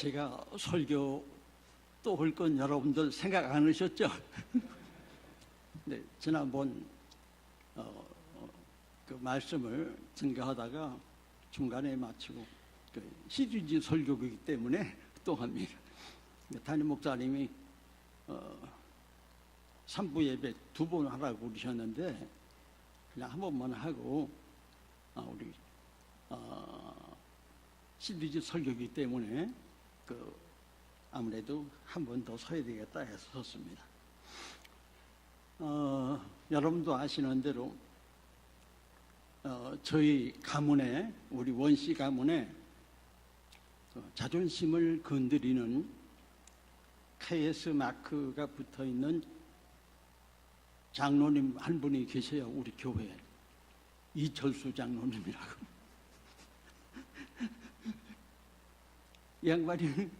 제가 설교 또 할 건 여러분들 생각 안 하셨죠? 네, 지난번 그 말씀을 증거하다가 중간에 마치고 시리즈 설교이기 때문에 또 합니다. 담임 목사님이 3부 예배 2번 하라고 그러셨는데 그냥 한 번만 하고 우리 시리즈 설교이기 때문에 아무래도 한 번 더 서야 되겠다 해서 섰습니다. 여러분도 아시는 대로 저희 가문에, 우리 원씨 가문에 자존심을 건드리는 KS 마크가 붙어 있는 장로님 한 분이 계세요. 우리 교회에. 이철수 장로님이라고. 이 양반이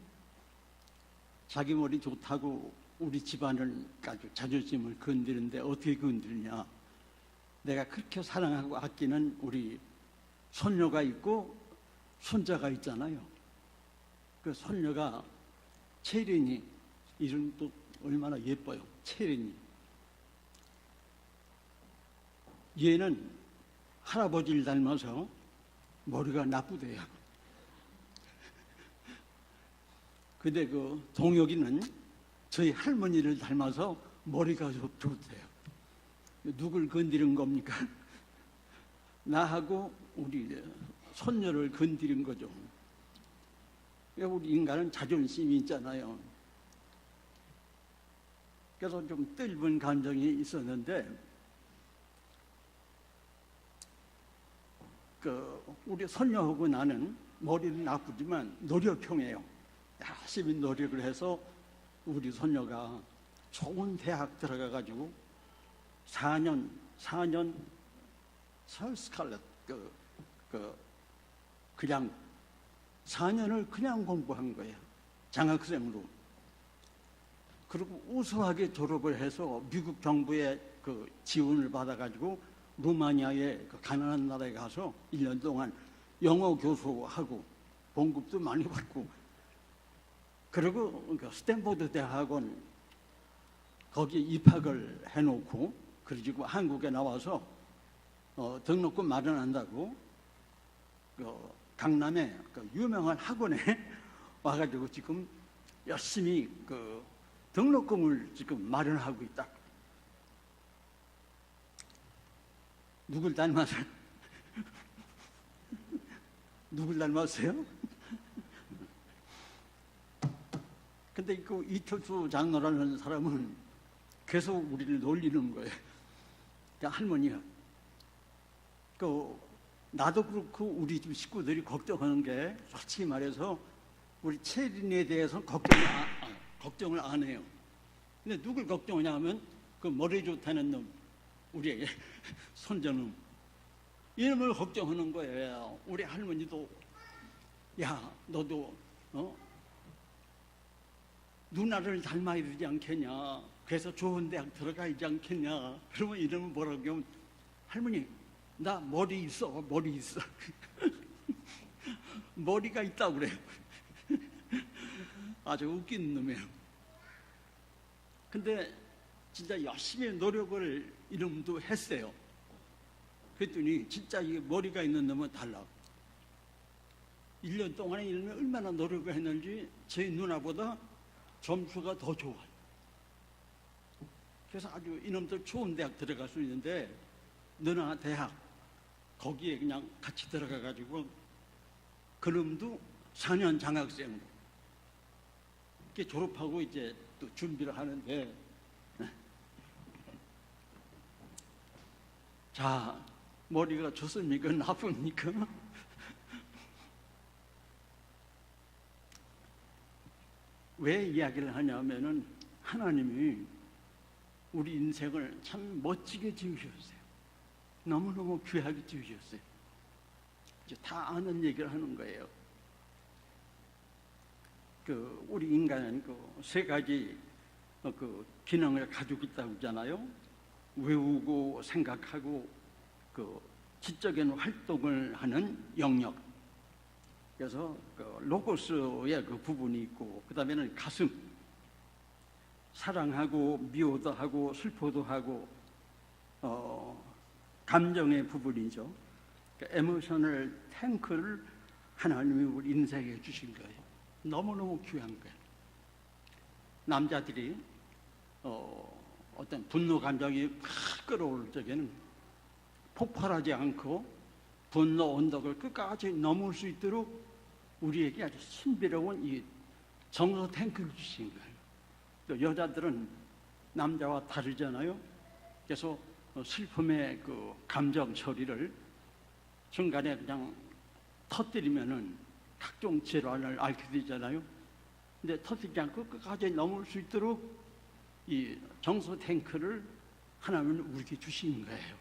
자기 머리 좋다고 우리 집안을 아주 자존심을 건드리는데 어떻게 건드리냐. 내가 그렇게 사랑하고 아끼는 우리 손녀가 있고 손자가 있잖아요. 그 손녀가 채린이, 이름도 얼마나 예뻐요. 채린이. 얘는 할아버지를 닮아서 머리가 나쁘대요. 근데 그 동혁이는 저희 할머니를 닮아서 머리가 좋대요. 누굴 건드린 겁니까? 나하고 우리 손녀를 건드린 거죠. 우리 인간은 자존심이 있잖아요. 그래서 좀 뜰분 감정이 있었는데 우리 손녀하고 나는 머리는 나쁘지만 노력형이에요. 열심히 노력을 해서 우리 손녀가 좋은 대학 들어가가지고 4년 설스칼렛 그냥 4년을 그냥 공부한 거예요. 장학생으로. 그리고 우수하게 졸업을 해서 미국 정부의 그 지원을 받아가지고 루마니아의 그 가난한 나라에 가서 1년 동안 영어 교수하고 봉급도 많이 받고, 그리고 스탠포드 대학원 거기에 입학을 해놓고, 그리고 한국에 나와서 등록금 마련한다고 강남에 유명한 학원에 와가지고 지금 열심히 등록금을 지금 마련하고 있다. 누굴 닮았어요? 누굴 닮았어요? 근데 그 이철수 장로라는 사람은 계속 우리를 놀리는 거예요. 할머니야. 나도 그렇고 우리 집 식구들이 걱정하는 게 솔직히 말해서 우리 채린이에 대해서 걱정을 안 해요. 근데 누굴 걱정하냐 하면 그 머리 좋다는 놈, 우리 손자놈, 이놈을 걱정하는 거예요. 우리 할머니도 야 너도 누나를 닮아야 되지 않겠냐, 그래서 좋은 대학 들어가야지 않겠냐. 그러면 이러면 뭐라고 하면 할머니 나 머리 있어. 머리가 있다고 그래요. 아주 웃긴 놈이에요. 근데 진짜 열심히 노력을 이놈도 했어요. 그랬더니 진짜 이 머리가 있는 놈은 달라. 1년 동안에 이놈이 얼마나 노력을 했는지 제 누나보다 점수가 더 좋아요. 그래서 아주 이놈들 좋은 대학 들어갈 수 있는데 누나 대학 거기에 그냥 같이 들어가가지고 그놈도 4년 장학생으로 이렇게 졸업하고 이제 또 준비를 하는데, 자, 머리가 좋습니까? 나쁩니까? 왜 이야기를 하냐면은 하나님이 우리 인생을 참 멋지게 지으셨어요. 너무너무 귀하게 지으셨어요. 이제 다 아는 얘기를 하는 거예요. 우리 인간은 세 가지 기능을 가지고 있다고 하잖아요. 외우고 생각하고 지적인 활동을 하는 영역, 그래서 그 로고스의 그 부분이 있고, 그 다음에는 가슴, 사랑하고 미워도 하고 슬퍼도 하고 감정의 부분이죠. 그러니까 에모셔널 탱크를 하나님이 우리 인생에 주신 거예요. 너무너무 귀한 거예요. 남자들이 어떤 분노 감정이 팍 끌어올 적에는 폭발하지 않고 분노 언덕을 끝까지 넘을 수 있도록 우리에게 아주 신비로운 이 정서 탱크를 주신 거예요. 또 여자들은 남자와 다르잖아요. 그래서 슬픔의 그 감정 처리를 중간에 그냥 터뜨리면은 각종 질환을 앓게 되잖아요. 근데 터뜨리지 않고 끝까지 넘을 수 있도록 이 정서 탱크를 하나님은 우리에게 주신 거예요.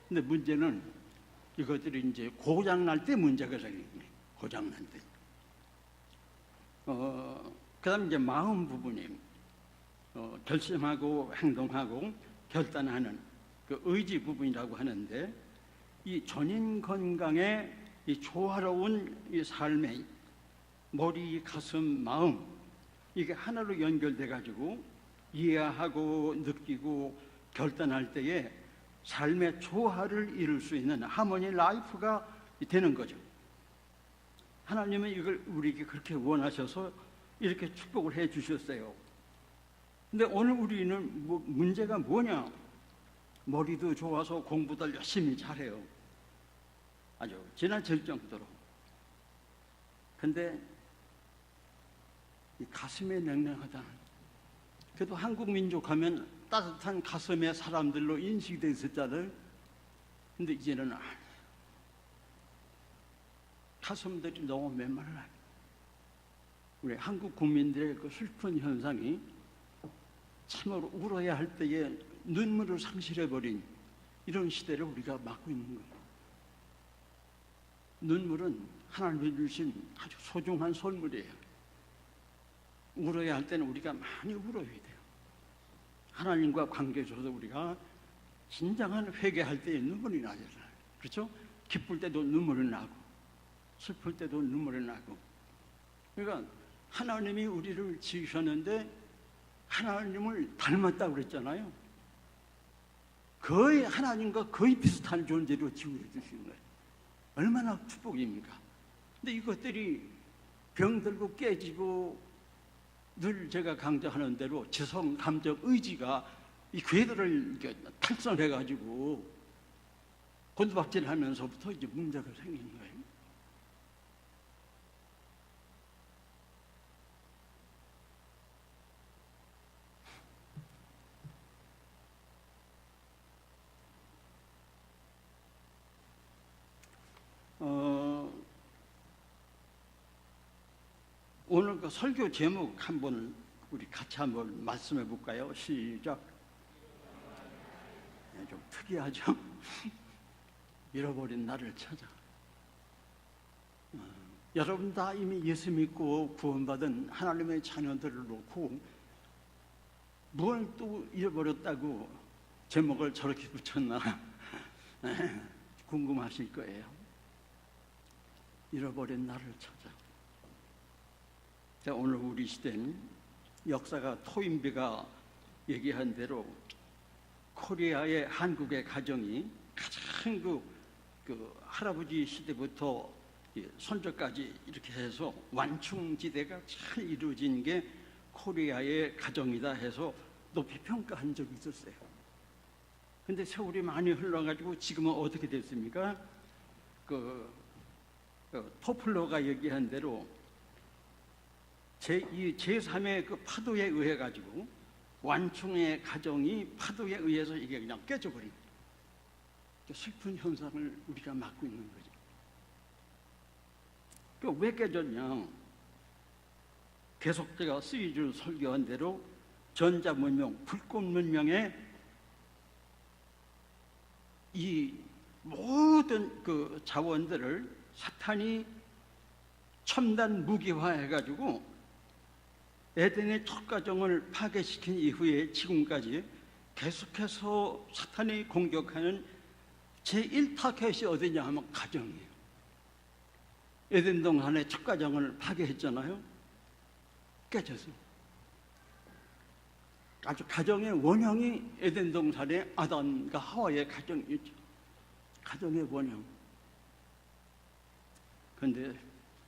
근데 문제는 이것들이 이제 고장 날 때 문제가 생기는 거예요. 고장 날 때. 그다음 이제 마음 부분이 결심하고 행동하고 결단하는 그 의지 부분이라고 하는데, 이 전인 건강에 이 조화로운 이 삶의 머리, 가슴, 마음, 이게 하나로 연결돼 가지고 이해하고 느끼고 결단할 때에 삶의 조화를 이룰 수 있는 하모니 라이프가 되는 거죠. 하나님은 이걸 우리에게 그렇게 원하셔서 이렇게 축복을 해 주셨어요. 근데 오늘 우리는 문제가 뭐냐? 머리도 좋아서 공부도 열심히 잘해요. 아주 지나칠 정도로. 근데 이 가슴이 냉랭하다. 그래도 한국 민족 하면 따뜻한 가슴의 사람들로 인식되어 있었잖아요. 근데 이제는 가슴들이 너무 메말라요. 우리 한국 국민들의 그 슬픈 현상이 참으로 울어야 할 때에 눈물을 상실해버린 이런 시대를 우리가 맞고 있는 거예요. 눈물은 하나님이 주신 아주 소중한 선물이에요. 울어야 할 때는 우리가 많이 울어야 돼요. 하나님과 관계에서도 우리가 진정한 회개할 때에 눈물이 나잖아요. 그렇죠? 기쁠 때도 눈물이 나고 슬플 때도 눈물이 나고. 그러니까 하나님이 우리를 지으셨는데 하나님을 닮았다고 그랬잖아요. 거의 하나님과 거의 비슷한 존재로 지으려 주신 거예요. 얼마나 축복입니까? 근데 이것들이 병들고 깨지고, 늘 제가 강조하는 대로 지성, 감정, 의지가 이 궤도를 탈선해가지고 곤두박질 하면서부터 이제 문제가 생기는 거예요. 오늘 그 설교 제목 한번 우리 같이 한번 말씀해 볼까요? 시작. 네, 좀 특이하죠? 잃어버린 나를 찾아. 여러분 다 이미 예수 믿고 구원받은 하나님의 자녀들을 놓고 뭘 또 잃어버렸다고 제목을 저렇게 붙였나 궁금하실 거예요. 잃어버린 나를 찾아. 오늘 우리 시대는 역사가 토인비가 얘기한 대로 코리아의 한국의 가정이 가장 그 할아버지 시대부터 손자까지 이렇게 해서 완충지대가 잘 이루어진 게 코리아의 가정이다 해서 높이 평가한 적이 있었어요. 근데 세월이 많이 흘러가지고 지금은 어떻게 됐습니까? 토플러가 얘기한 대로 제3의 그 파도에 의해 가지고 완충의 가정이 파도에 의해서 이게 그냥 깨져버린 거예요. 슬픈 현상을 우리가 맞고 있는 거죠. 왜 깨졌냐? 계속 제가 시리즈 설교한 대로 전자문명, 불꽃문명의 이 모든 그 자원들을 사탄이 첨단 무기화해가지고 에덴의 첫 가정을 파괴시킨 이후에 지금까지 계속해서 사탄이 공격하는 제1타겟이 어디냐 하면 가정이에요. 에덴 동산의 첫 가정을 파괴했잖아요. 깨져서. 아주 가정의 원형이 에덴 동산의 아담과 하와의 가정이죠. 가정의 원형. 그런데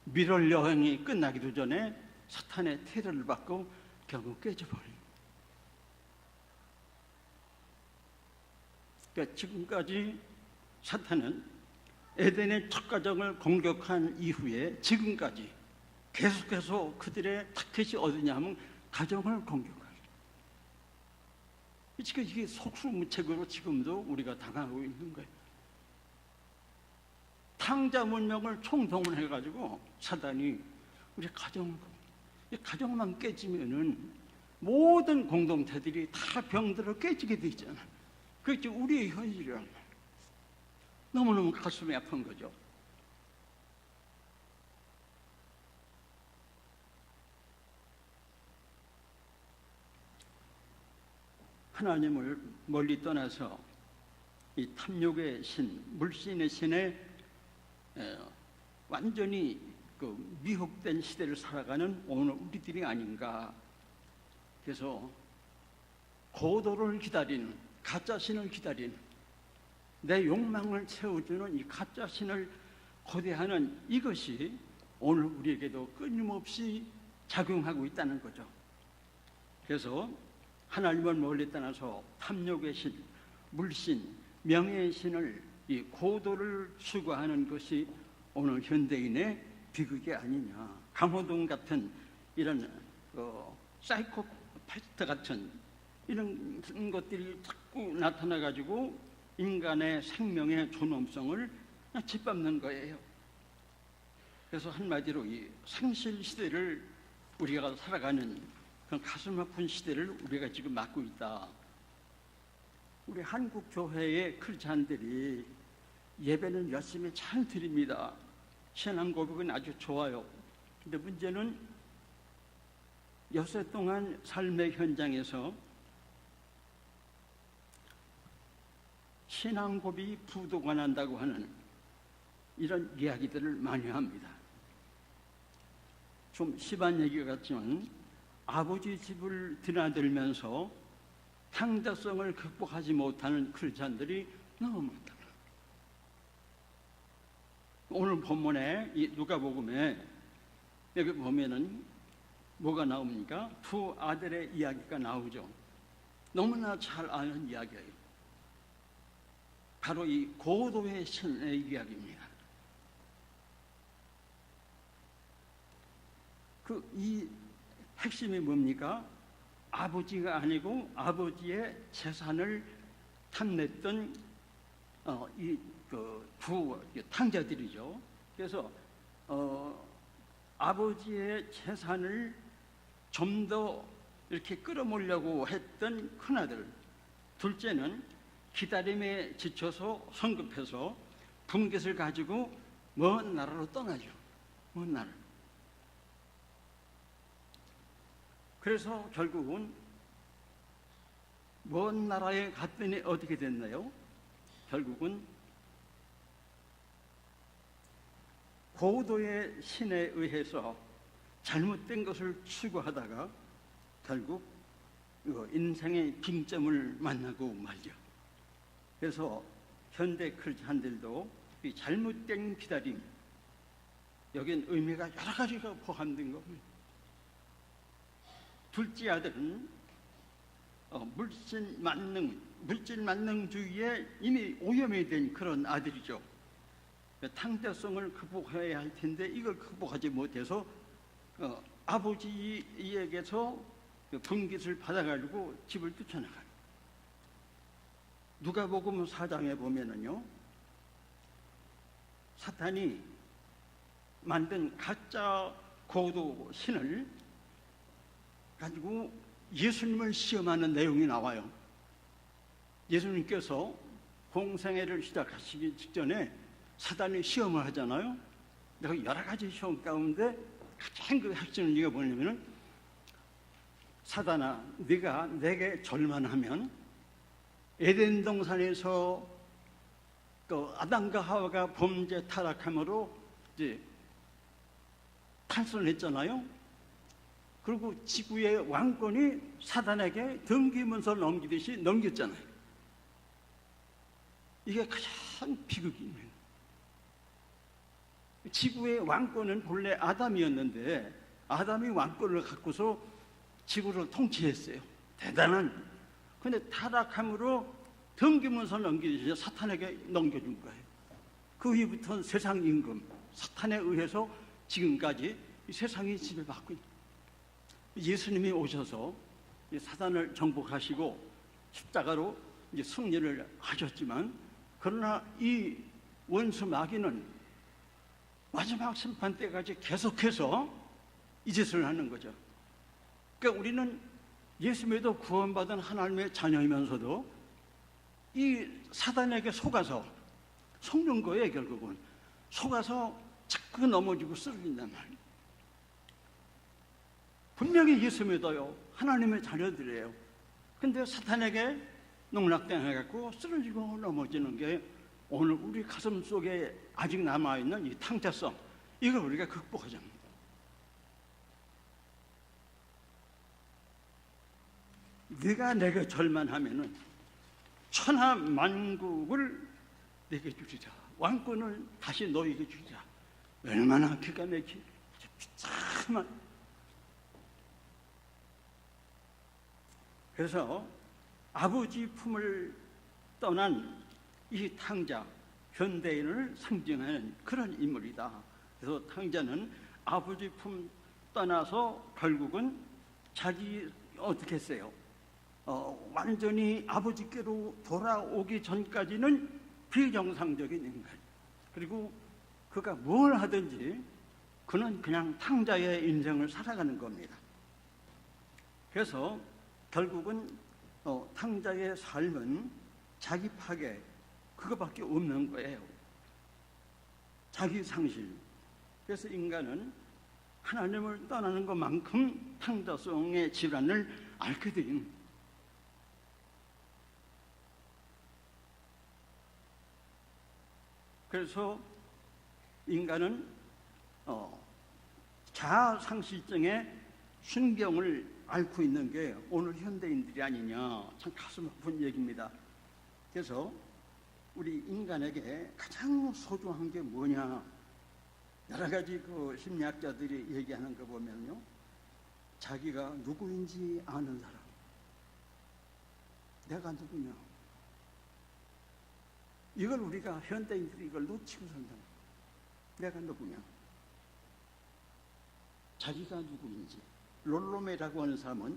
미럴 여행이 끝나기도 전에 사탄의 테러를 받고 결국 깨져버려요. 그러니까 지금까지 사탄은 에덴의 첫 가정을 공격한 이후에 지금까지 계속해서 그들의 타켓이 어디냐 하면 가정을 공격하죠. 지금 이게 속수무책으로 지금도 우리가 당하고 있는 거예요. 탕자 문명을 총동원해가지고 사단이 우리 가정만 깨지면은 모든 공동체들이 다 병들어 깨지게 돼 있잖아. 그게 우리의 현실이란 말이야. 너무너무 가슴이 아픈 거죠. 하나님을 멀리 떠나서 이 탐욕의 신, 물신의 신에 완전히 그 미혹된 시대를 살아가는 오늘 우리들이 아닌가. 그래서 고도를 기다리는, 가짜 신을 기다리는, 내 욕망을 채워주는 이 가짜 신을 고대하는 이것이 오늘 우리에게도 끊임없이 작용하고 있다는 거죠. 그래서 하나님을 멀리 떠나서 탐욕의 신, 물신, 명예의 신을 이 고도를 추구하는 것이 오늘 현대인의 비극이 아니냐. 강호동 같은 이런 사이코패스 같은 이런 것들이 자꾸 나타나가지고 인간의 생명의 존엄성을 짓밟는 거예요. 그래서 한마디로 이 상실 시대를 우리가 살아가는 그런 가슴 아픈 시대를 우리가 지금 맞고 있다. 우리 한국 교회의 크리스찬들이 예배는 열심히 잘 드립니다. 신앙 고백은 아주 좋아요. 근데 문제는 여세 동안 삶의 현장에서 신앙 고백이 부도가 난다고 하는 이런 이야기들을 많이 합니다. 좀 심한 얘기 같지만 아버지 집을 드나들면서 탕자성을 극복하지 못하는 크리스찬들이 너무 많다. 오늘 본문에 이 누가복음에 여기 보면은 뭐가 나옵니까? 두 아들의 이야기가 나오죠. 너무나 잘 아는 이야기예요. 바로 이 고도의 신의 이야기입니다. 이 핵심이 뭡니까? 아버지가 아니고 아버지의 재산을 탐냈던 두 탕자들이죠. 그래서 아버지의 재산을 좀 더 이렇게 끌어모으려고 했던 큰아들, 둘째는 기다림에 지쳐서 성급해서 분깃을 가지고 먼 나라로 떠나죠. 먼 나라. 그래서 결국은 먼 나라에 갔더니 어떻게 됐나요? 결국은 고도의 신에 의해서 잘못된 것을 추구하다가 결국 인생의 빙점을 만나고 말죠. 그래서 현대 크리스찬들도 이 잘못된 기다림, 여긴 의미가 여러 가지가 포함된 겁니다. 둘째 아들은 물질 만능주의에 이미 오염이 된 그런 아들이죠. 탕자성을 극복해야 할 텐데 이걸 극복하지 못해서 아버지에게서 분깃을 받아가지고 집을 뛰쳐나가요. 누가복음 4장에 보면은요, 사탄이 만든 가짜 고도 신을 가지고 예수님을 시험하는 내용이 나와요. 예수님께서 공생애를 시작하시기 직전에 사단이 시험을 하잖아요. 여러 가지 시험 가운데 가장 그 핵심을 네가 뭐냐면은, 사단아, 네가 내게 절만하면 에덴 동산에서 그 아담과 하와가 범죄 타락함으로 이제 탈선했잖아요. 그리고 지구의 왕권이 사단에게 등기문서 넘기듯이 넘겼잖아요. 이게 가장 비극이에요. 지구의 왕권은 본래 아담이었는데 아담이 왕권을 갖고서 지구를 통치했어요. 대단한. 근데 타락함으로 등기문서 넘기듯이 사탄에게 넘겨준 거예요. 그 이후부터는 세상 임금, 사탄에 의해서 지금까지 이 세상이 지배받고 있는. 예수님이 오셔서 사단을 정복하시고 십자가로 이제 승리를 하셨지만, 그러나 이 원수 마귀는 마지막 심판 때까지 계속해서 이 짓을 하는 거죠. 그러니까 우리는 예수 믿어 구원받은 하나님의 자녀이면서도 이 사단에게 속아서 속는 거예요. 결국은 속아서 자꾸 넘어지고 쓰러진단 말이에요. 분명히 예수 믿어요. 하나님의 자녀들이에요. 근데 사탄에게 농락당해갖고 쓰러지고 넘어지는 게 오늘 우리 가슴 속에 아직 남아있는 이 탕자성, 이걸 우리가 극복하자. 네가 내게 절만하면은 천하 만국을 내게 주리라. 왕권을 다시 너에게 주리라. 얼마나 기가 막힌 비참한. 그래서 아버지 품을 떠난 이 탕자, 현대인을 상징하는 그런 인물이다. 그래서 탕자는 아버지 품 떠나서 결국은 자기 어떻게 했어요? 완전히 아버지께로 돌아오기 전까지는 비정상적인 인간. 그리고 그가 뭘 하든지 그는 그냥 탕자의 인생을 살아가는 겁니다. 그래서 결국은 탕자의 삶은 자기 파괴, 그거밖에 없는 거예요. 자기 상실. 그래서 인간은 하나님을 떠나는 것만큼 탕자성의 질환을 앓게 돼요. 그래서 인간은 자아상실증의 신병을 앓고 있는 게 오늘 현대인들이 아니냐. 참 가슴 아픈 얘기입니다. 그래서 우리 인간에게 가장 소중한 게 뭐냐, 여러 가지 그 심리학자들이 얘기하는 거 보면요, 자기가 누구인지 아는 사람. 내가 누구냐, 이걸 우리가 현대인들이 이걸 놓치고 산다. 내가 누구냐, 자기가 누구인지. 롤로메라고 하는 사람은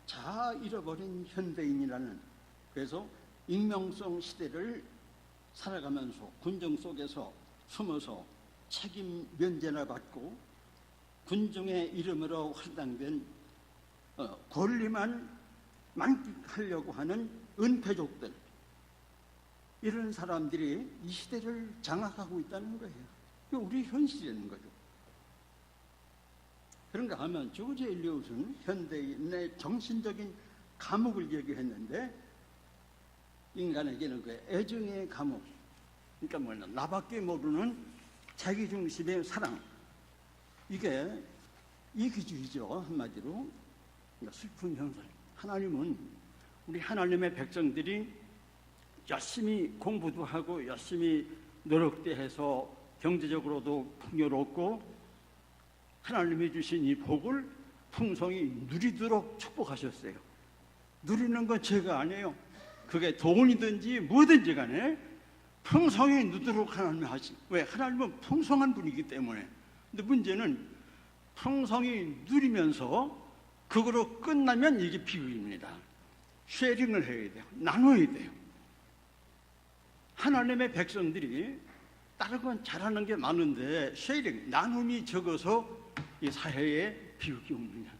자아 잃어버린 현대인이라는, 그래서 익명성 시대를 살아가면서 군정 속에서 숨어서 책임 면제나 받고 군중의 이름으로 할당된 권리만 만끽하려고 하는 은폐족들, 이런 사람들이 이 시대를 장악하고 있다는 거예요. 우리 현실이라는 거죠. 그런가 하면 조지 엘리엇은 현대인의 정신적인 감옥을 얘기했는데, 인간에게는 그 애정의 감옥, 그러니까 뭐냐, 나밖에 모르는 자기중심의 사랑, 이게 이기주의죠. 한마디로. 그러니까 슬픈 현상. 하나님은 우리 하나님의 백성들이 열심히 공부도 하고 열심히 노력도 해서 경제적으로도 풍요롭고 하나님이 주신 이 복을 풍성히 누리도록 축복하셨어요. 누리는 건 죄가 아니에요. 그게 돈이든지 뭐든지 간에 풍성히 누리도록 하나님이 하신. 왜? 하나님은 풍성한 분이기 때문에. 근데 문제는 풍성히 누리면서 그거로 끝나면 이게 비극입니다. 쉐링을 해야 돼요. 나눠야 돼요. 하나님의 백성들이 다른 건 잘하는 게 많은데 쉐링, 나눔이 적어서 이 사회에 비극이 옵니다.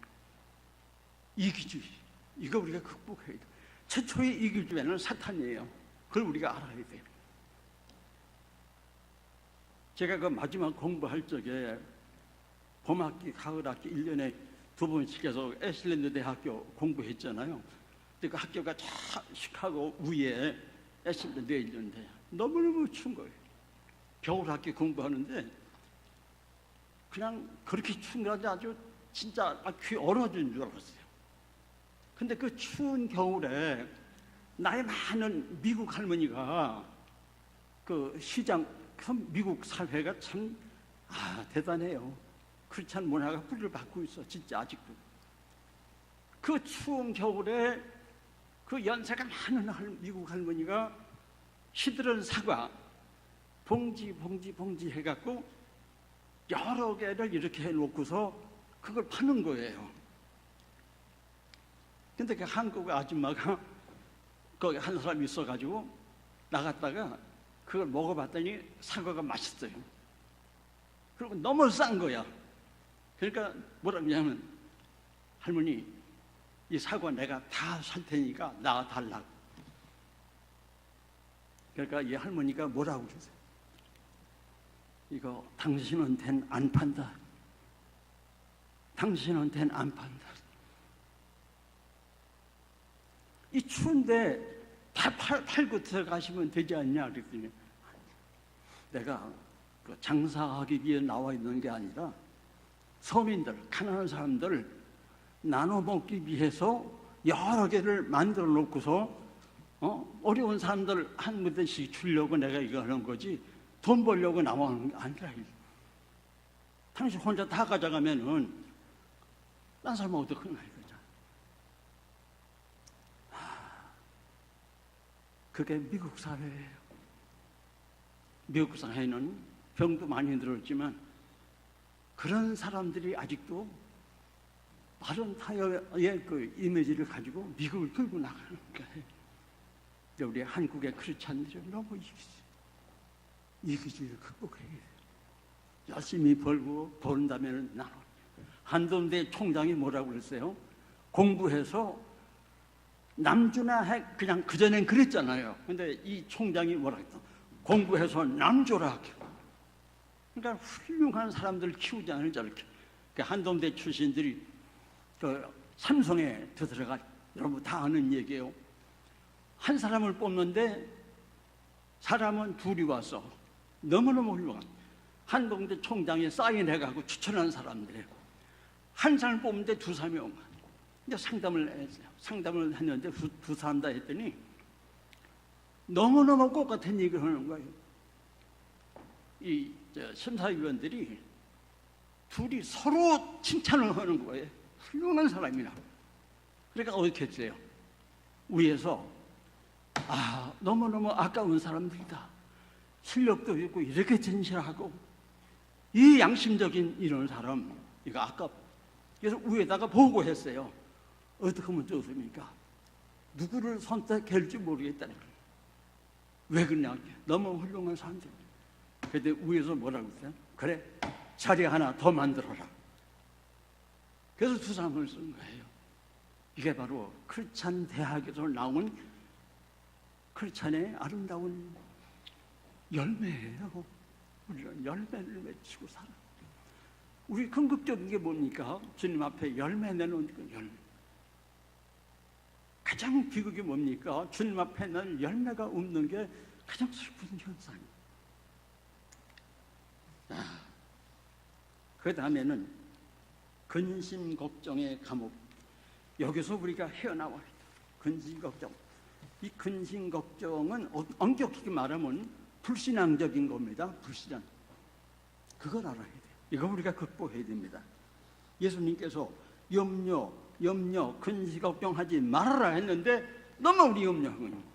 이기주의, 이거 우리가 극복해야 돼요. 최초의 이기주의는 사탄이에요. 그걸 우리가 알아야 돼요. 제가 그 마지막 공부할 적에 봄학기, 가을학기 1년에 2번씩 해서 애슬랜드 대학교 공부했잖아요. 근데 그 학교가 저 시카고 위에 애슬랜드에 있는데 너무너무 추운 거예요. 겨울학기 공부하는데 그냥 그렇게 추운 게 아주 진짜 귀 얼어진 줄 알았어요. 근데 그 추운 겨울에 나이 많은 미국 할머니가 그 시장, 미국 사회가 참 대단해요. 크리스찬 문화가 뿌리를 받고 있어, 진짜 아직도. 그 추운 겨울에 그 연세가 많은 미국 할머니가 시들은 사과 봉지 해갖고 여러 개를 이렇게 해놓고서 그걸 파는 거예요. 근데 그 한국 아줌마가 거기 한 사람이 있어가지고 나갔다가 그걸 먹어봤더니 사과가 맛있어요. 그리고 너무 싼 거야. 그러니까 뭐라 그러냐면, 할머니 이 사과 내가 다 살 테니까 나 달라고. 그러니까 이 할머니가 뭐라고 그러세요? 이거 당신한텐 안 판다. 당신한텐 안 판다. 이 추운데 다 팔고 들어가시면 되지 않냐 그랬더니, 내가 그 장사하기 위해 나와 있는 게 아니라 서민들, 가난한 사람들 나눠 먹기 위해서 여러 개를 만들어 놓고서 어려운 사람들 한 무대씩 주려고 내가 이거 하는 거지, 돈 벌려고 나오는 게 아니라. 당신 혼자 다 가져가면은 딴 사람은 어떡하나 이거죠. 그게 미국 사회예요. 미국 사회는 병도 많이 들었지만 그런 사람들이 아직도 다른 타협의 그 이미지를 가지고 미국을 끌고 나가는 거예요. 우리 한국의 크리스찬들이 너무 이기주의를 극복해야 돼요. 열심히 벌고 번다면 나눠. 한동대 총장이 뭐라고 그랬어요? 공부해서 남주나 해. 그냥 그전엔 그랬잖아요. 근데 이 총장이 뭐라고 했어? 공부해서 남조라. 그러니까 훌륭한 사람들 키우자는 저렇게. 한동대 출신들이 그 삼성에 들어가, 여러분 다 아는 얘기예요. 한 사람을 뽑는데 사람은 둘이 와서 너무너무 훌륭한 한동대 총장이 사인해가지고 추천한 사람들이에요. 한 사람을 뽑는데 두 사람이 온 거예요. 이제 상담을 했어요. 상담을 했는데 두 사람 다 했더니 너무너무 똑같은 얘기를 하는 거예요. 이 심사위원들이 둘이 서로 칭찬을 하는 거예요. 훌륭한 사람이라. 그러니까 어떻게 했어요? 위에서 너무너무 아까운 사람들이다. 실력도 있고 이렇게 진실하고 이 양심적인 이런 사람 이거 아깝. 그래서 위에다가 보고했어요. 어떻게 하면 좋습니까? 누구를 선택할지 모르겠다는 거예요. 왜 그러냐? 너무 훌륭한 사람들. 그런데 위에서 뭐라고 했어요? 그래, 자리 하나 더 만들어라. 그래서 두 사람을 쓴 거예요. 이게 바로 크리스찬 대학에서 나온 크리스찬의 아름다운 열매예요. 우리는 열매를 맺히고 살아. 우리 궁극적인 게 뭡니까? 주님 앞에 열매 내놓은 그 열매. 가장 비극이 뭡니까? 주님 앞에 는 열매가 없는 게 가장 슬픈 현상이에요. 그 다음에는 근심 걱정의 감옥. 여기서 우리가 헤어나와야 돼요. 근심 걱정. 이 근심 걱정은 엄격히 말하면 불신앙적인 겁니다. 불신앙. 그걸 알아야 돼요. 이거 우리가 극복해야 됩니다. 예수님께서 염려, 근심 걱정하지 말아라 했는데 너무 우리 염려하는 거예요.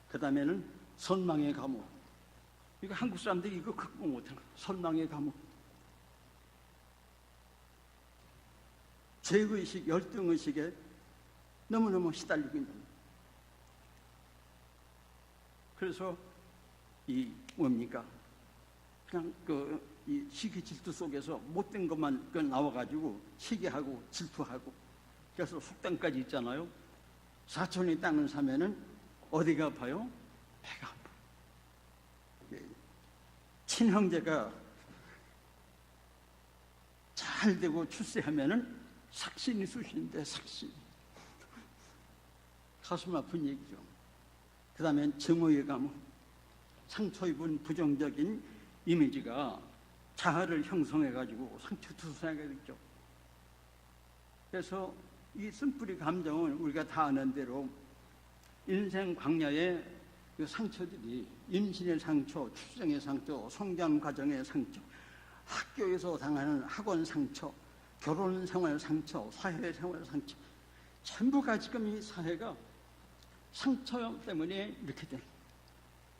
그 다음에는 선망의 감옥. 이거 한국 사람들이 이거 극복 못하는 거예요. 선망의 감옥. 죄의식, 열등의식에 너무너무 시달리고 있는 거예요. 그래서 이 뭡니까? 그냥 이 시기 질투 속에서 못된 것만 나와가지고 시기하고 질투하고, 그래서 속담까지 있잖아요. 사촌이 땅을 사면은 어디가 아파요? 배가 아파. 친형제가 잘 되고 출세하면은 삭신이 쑤시는데 삭신. 가슴 아픈 얘기죠. 그 다음에 증오의 가문, 상처 입은 부정적인 이미지가 자아를 형성해가지고 상처투성하게 됐죠. 그래서 이 쓴뿌리 감정은 우리가 다 아는 대로 인생 광야의 그 상처들이 임신의 상처, 출생의 상처, 성장 과정의 상처, 학교에서 당하는 학원 상처, 결혼 생활 상처, 사회 생활 상처, 전부가 지금 이 사회가 상처 때문에 이렇게 된.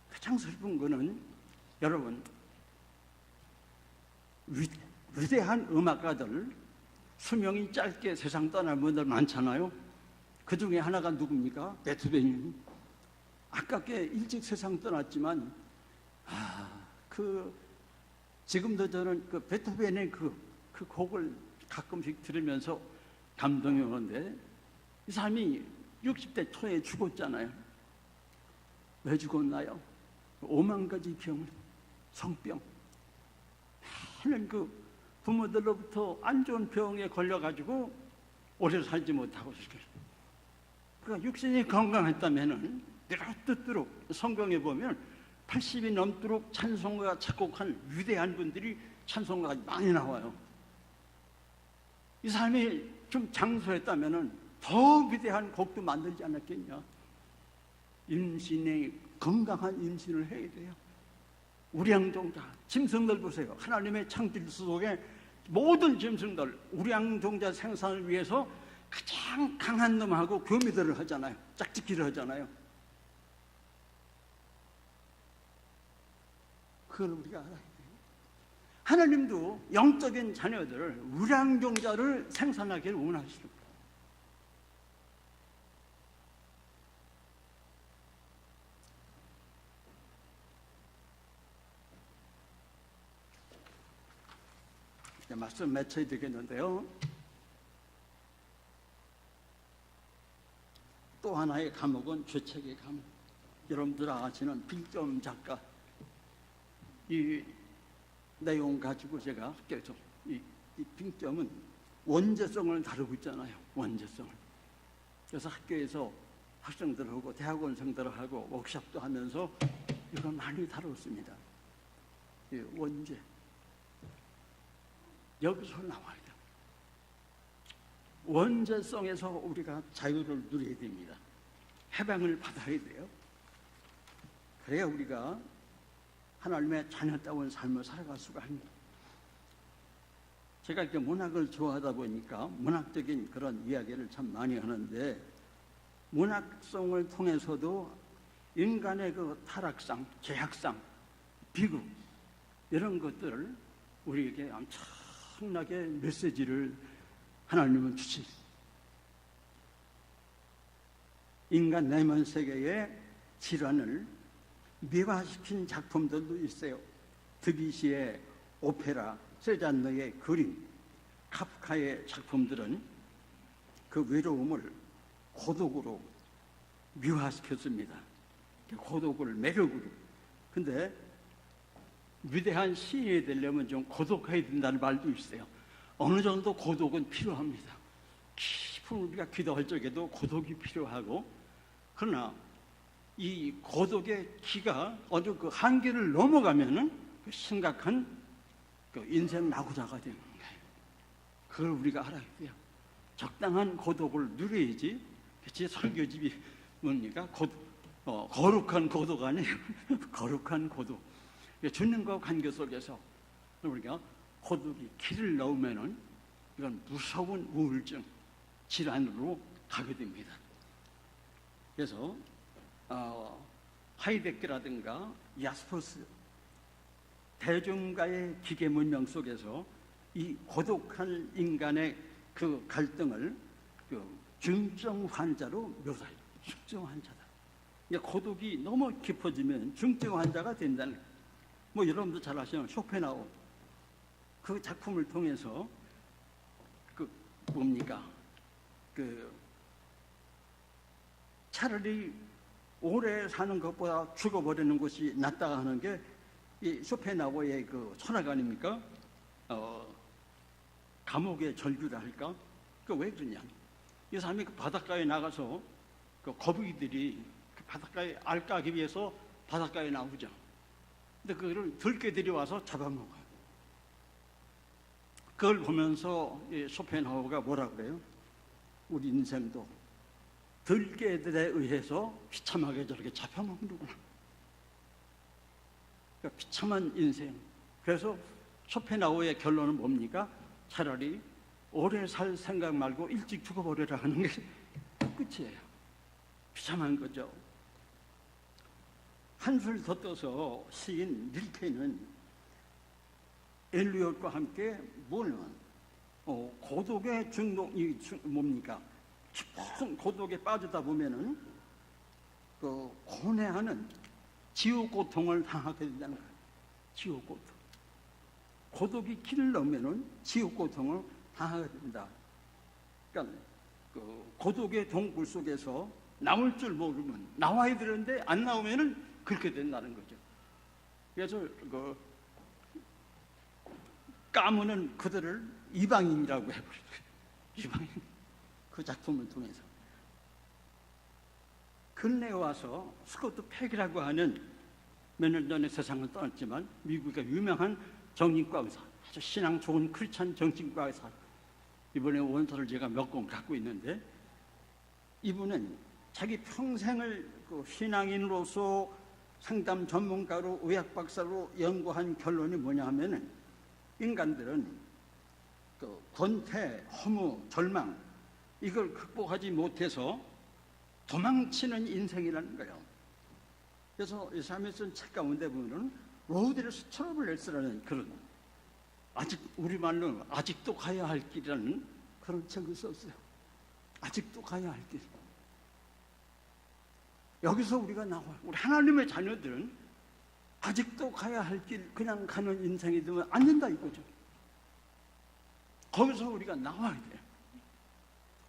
가장 슬픈 거는 여러분, 위대한 음악가들 수명이 짧게 세상 떠날 분들 많잖아요. 그 중에 하나가 누굽니까? 베토벤이. 아깝게 일찍 세상 떠났지만 지금도 저는 그 베토벤의 그 곡을 가끔씩 들으면서 감동이 오는데, 이 사람이 60대 초에 죽었잖아요. 왜 죽었나요? 5만 가지 병, 성병. 하는 그 부모들로부터 안 좋은 병에 걸려가지고 오래 살지 못하고 죽었어요. 그러니까 육신이 건강했다면은 내가 뜻대로 성경에 보면 80이 넘도록 찬송가 작곡한 위대한 분들이 찬송가가 많이 나와요. 이 사람이 좀 장수했다면은 더 위대한 곡도 만들지 않았겠냐. 임신에 건강한 임신을 해야 돼요. 우량종자, 짐승들 보세요. 하나님의 창조주 속에 모든 짐승들, 우량종자 생산을 위해서 가장 강한 놈하고 교미들을 하잖아요. 짝짓기를 하잖아요. 그걸 우리가 알아야 돼요. 하나님도 영적인 자녀들을, 우량종자를 생산하기를 원하시는 거예요. 말씀 맺혀야 되겠는데요. 또 하나의 감옥은 죄책의 감옥. 여러분들 아시는 빙점 작가, 이 내용 가지고 제가 계속 이 빙점은 원죄성을 다루고 있잖아요. 원죄성을. 그래서 학교에서 학생들하고 대학원생들하고 워크숍도 하면서 이걸 많이 다뤘습니다. 이 원죄. 여기서 나와야 돼요. 원죄성에서 우리가 자유를 누려야 됩니다. 해방을 받아야 돼요. 그래야 우리가 하나님의 자녀다운 삶을 살아갈 수가 합니다. 제가 이렇게 문학을 좋아하다 보니까 문학적인 그런 이야기를 참 많이 하는데, 문학성을 통해서도 인간의 그 타락상, 죄악상, 비극 이런 것들을 우리에게 엄청나게 메시지를 하나님은 주십니다. 인간 내면 세계의 질환을 미화시킨 작품들도 있어요. 드뷔시의 오페라, 세잔느의 그림, 카프카의 작품들은 그 외로움을 고독으로 미화시켰습니다. 고독을 매력으로. 근데 위대한 시인이 되려면 좀 고독해야 된다는 말도 있어요. 어느 정도 고독은 필요합니다. 깊은 우리가 기도할 적에도 고독이 필요하고, 그러나 이 고독의 기가 어느 그 한계를 넘어가면은 심각한 그 인생 낙오자가 되는 거예요. 그걸 우리가 알아야 돼요. 적당한 고독을 누려야지. 제 설교집이 뭡니까? 거룩한 고독 아니에요. 거룩한 고독. 주님과 관계 속에서 우리가 고독이 길을 넣으면은 이건 무서운 우울증, 질환으로 가게 됩니다. 그래서 하이데크라든가 야스퍼스 대중과의 기계 문명 속에서 이 고독한 인간의 그 갈등을 그 중증 환자로 묘사해요. 중증 환자다. 고독이 너무 깊어지면 중증 환자가 된다는 거예요. 뭐 여러분도 잘 아시는 쇼펜하우 그 작품을 통해서 그 뭡니까? 그 차라리 오래 사는 것보다 죽어버리는 것이 낫다 하는 게 이 쇼펜하우의 그 철학 아닙니까? 감옥의 절규라 할까? 그 왜 그러냐? 이 사람이 그 바닷가에 나가서 그 거북이들이 그 바닷가에 알 까기 위해서 바닷가에 나오죠. 근데 그거를 들개들이 와서 잡아먹어요. 그걸 보면서 쇼펜하우어가 뭐라 그래요? 우리 인생도 들개들에 의해서 비참하게 저렇게 잡혀먹는구나. 그러니까 비참한 인생. 그래서 쇼펜하우어의 결론은 뭡니까? 차라리 오래 살 생각 말고 일찍 죽어버려라 하는 게 끝이에요. 비참한 거죠. 한술 더 떠서 시인 릴케는 엘리엇과 함께 고독의 중독이 뭡니까? 깊은 고독에 빠지다 보면은 그 고뇌하는 지옥 고통을 당하게 된다는 거예요. 지옥 고통. 고독이 길을 넘으면은 지옥 고통을 당하게 된다. 그러니까 그 고독의 동굴 속에서 나올 줄 모르면 나와야 되는데 안 나오면은 그렇게 된다는 거죠. 그래서 그 까무는 그들을 이방인이라고 해버려요. 이방인. 그 작품을 통해서. 근래에 와서 스코트 팩이라고 하는 몇 년 전에 세상을 떠났지만 미국의 유명한 정신과 의사, 아주 신앙 좋은 크리스찬 정신과 의사. 이번에 원서를 제가 몇 권 갖고 있는데 이분은 자기 평생을 그 신앙인으로서 상담 전문가로 의학 박사로 연구한 결론이 뭐냐 하면은 인간들은 그 권태, 허무, 절망 이걸 극복하지 못해서 도망치는 인생이라는 거예요. 그래서 이 사람이 쓴 책 가운데 보면은 로드레스 트러블레스라는 그런 아직 우리말로 아직도 가야 할 길이라는 그런 책을 썼어요. 아직도 가야 할 길. 여기서 우리가 나와요. 우리 하나님의 자녀들은 아직도 가야 할 길 그냥 가는 인생이 되면 안 된다 이거죠. 거기서 우리가 나와야 돼요.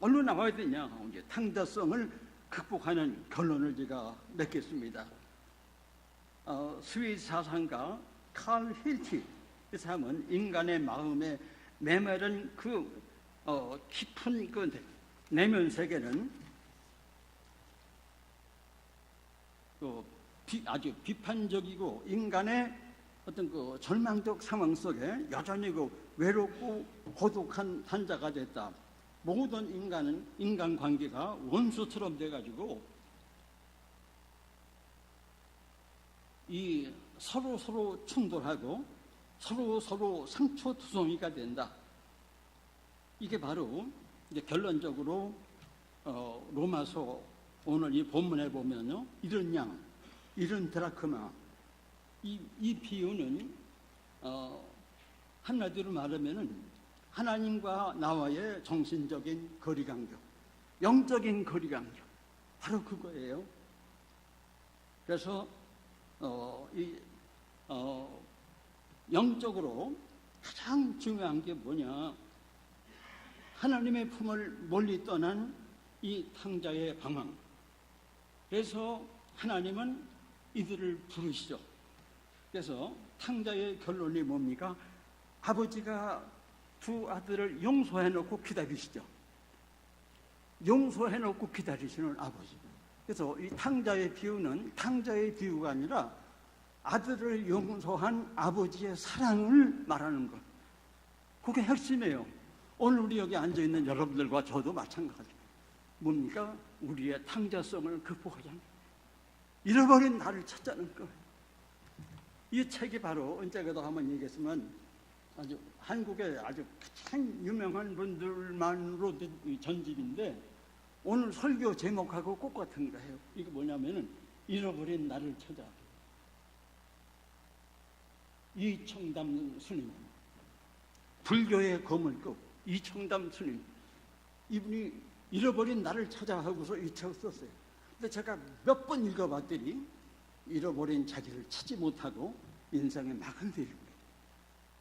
어디로 나와야 되냐? 이제 탕자성을 극복하는 결론을 제가 맺겠습니다. 스위스 사상가 칼 힐티 이 사람은 인간의 마음에 메마른 그 깊은 그 내면 세계는 아주 비판적이고 인간의 어떤 그 절망적 상황 속에 여전히 그 외롭고 고독한 환자가 됐다. 모든 인간은 인간관계가 원수처럼 돼가지고 이 서로 충돌하고 서로 상처투성이가 된다. 이게 바로 이제 결론적으로 로마서 오늘 이 본문에 보면요, 이런 양, 이런 드라크마, 이 비유는 한마디로 말하면은 하나님과 나와의 정신적인 거리간격, 영적인 거리간격, 바로 그거예요. 그래서 영적으로 가장 중요한 게 뭐냐? 하나님의 품을 멀리 떠난 이 탕자의 방황. 그래서 하나님은 이들을 부르시죠. 그래서 탕자의 결론이 뭡니까? 아버지가 두 아들을 용서해놓고 기다리시죠. 용서해놓고 기다리시는 아버지. 그래서 이 탕자의 비유는 탕자의 비유가 아니라 아들을 용서한 아버지의 사랑을 말하는 것. 그게 핵심이에요. 오늘 우리 여기 앉아있는 여러분들과 저도 마찬가지. 뭡니까? 우리의 탕자성을 극복하자는 거예요. 잃어버린 나를 찾자는 거예요. 이 책이 바로 언제가도 한번 얘기했으면 아주 한국의 아주 가장 유명한 분들만으로 된 전집인데 오늘 설교 제목하고 똑같은 거예요. 이게 뭐냐면은 잃어버린 나를 찾아. 이청담 스님, 불교의 거물급 이청담 스님, 이분이 잃어버린 나를 찾아 하고서 이 책을 썼어요. 근데 제가 몇 번 읽어봤더니 잃어버린 자기를 찾지 못하고 인생에 나간대요.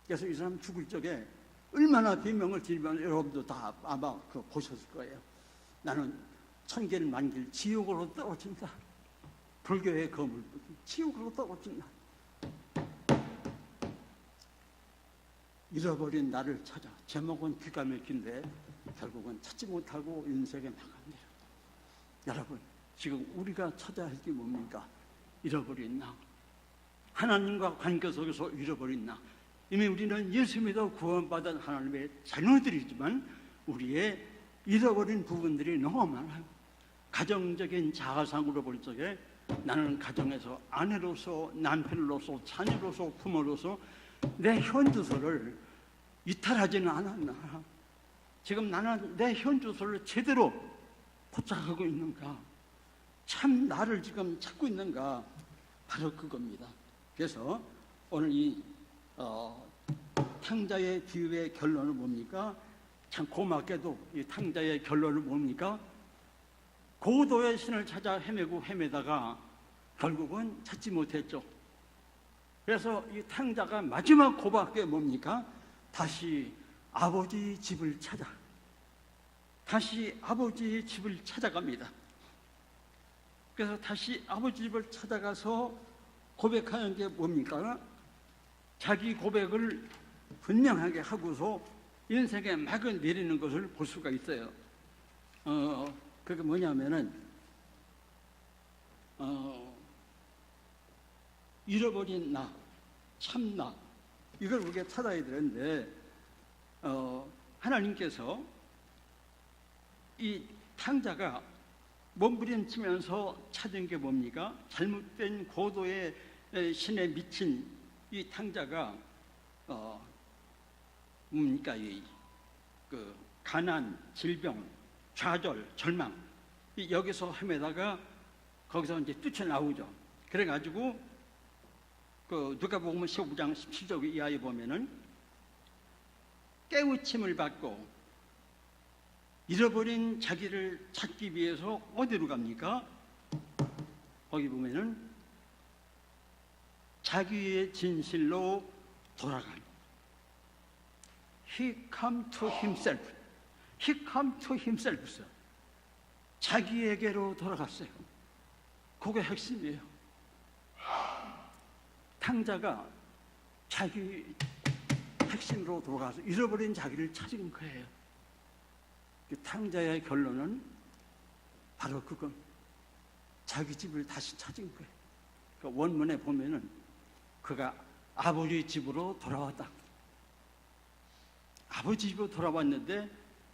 그래서 이 사람 죽을 적에 얼마나 비명을 지르면 여러분도 다 아마 그거 보셨을 거예요. 나는 천길 만길 지옥으로 떨어진다. 불교의 거물 지옥으로 떨어진다. 잃어버린 나를 찾아. 제목은 기가 막힌데 결국은 찾지 못하고 인생에 나간대요. 여러분, 지금 우리가 찾아야 할 게 뭡니까? 잃어버린 나. 하나님과 관계 속에서 잃어버린 나. 이미 우리는 예수 믿어 구원받은 하나님의 자녀들이지만 우리의 잃어버린 부분들이 너무 많아요. 가정적인 자아상으로 볼 적에 나는 가정에서 아내로서, 남편으로서, 자녀로서, 부모로서 내 현주소를 이탈하지는 않았나. 지금 나는 내 현주소를 제대로 포착하고 있는가. 참 나를 지금 찾고 있는가. 바로 그겁니다. 그래서 오늘 이 탕자의 비유의 결론은 뭡니까? 참 고맙게도 이 탕자의 결론은 뭡니까? 고도의 신을 찾아 헤매다가 결국은 찾지 못했죠. 그래서 이 탕자가 마지막 고백이 뭡니까? 다시 아버지 집을 찾아갑니다. 그래서 다시 아버지 집을 찾아가서 고백하는 게 뭡니까? 자기 고백을 분명하게 하고서 인생에 막을 내리는 것을 볼 수가 있어요. 그게 뭐냐면은 잃어버린 나, 참나, 이걸 우리가 찾아야 되는데 하나님께서 이 탕자가 몸부림치면서 찾은 게 뭡니까? 잘못된 고도의 신에 미친 이 탕자가 뭡니까? 그 가난, 질병, 좌절, 절망, 여기서 헤매다가 거기서 이제 뛰쳐나오죠. 그래가지고 그 누가복음 15장 17절 이하에 보면은 깨우침을 받고 잃어버린 자기를 찾기 위해서 어디로 갑니까? 거기 보면은 자기의 진실로 돌아가는. He come to himself. He come to himself. 자기에게로 돌아갔어요. 그게 핵심이에요. 탕자가 자기 핵심으로 돌아가서 잃어버린 자기를 찾은 거예요. 탕자의 결론은 바로 그건 자기 집을 다시 찾은 거예요. 그러니까 원문에 보면은 그가 아버지 집으로 돌아왔다. 아버지 집으로 돌아왔는데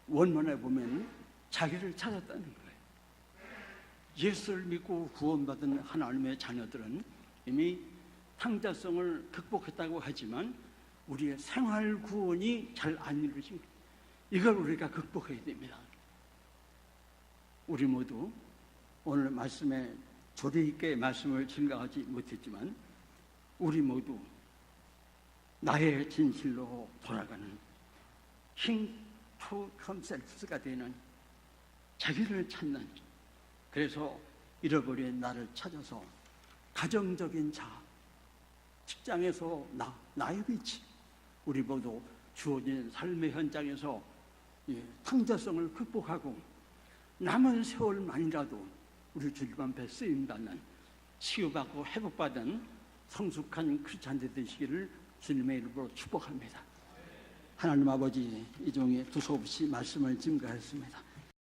원문에 보면 자기를 찾았다는 거예요. 예수를 믿고 구원받은 하나님의 자녀들은 이미 탕자성을 극복했다고 하지만 우리의 생활 구원이 잘 안 이루어진 거예요. 이걸 우리가 극복해야 됩니다. 우리 모두 오늘 말씀에 조리 있게 말씀을 증가하지 못했지만 우리 모두 나의 진실로 돌아가는 킹 투 컴셀프스가 되는 자기를 찾는, 그래서 잃어버린 나를 찾아서 가정적인 자, 직장에서 나의 위치, 우리 모두 주어진 삶의 현장에서 탕자성을 극복하고 남은 세월만이라도 우리 주님 앞에 쓰임받는 치유받고 회복받은 성숙한 크리스찬들 되시기를 주님의 이름으로 축복합니다. 하나님 아버지, 이 종이 두서없이 말씀을 증거했습니다.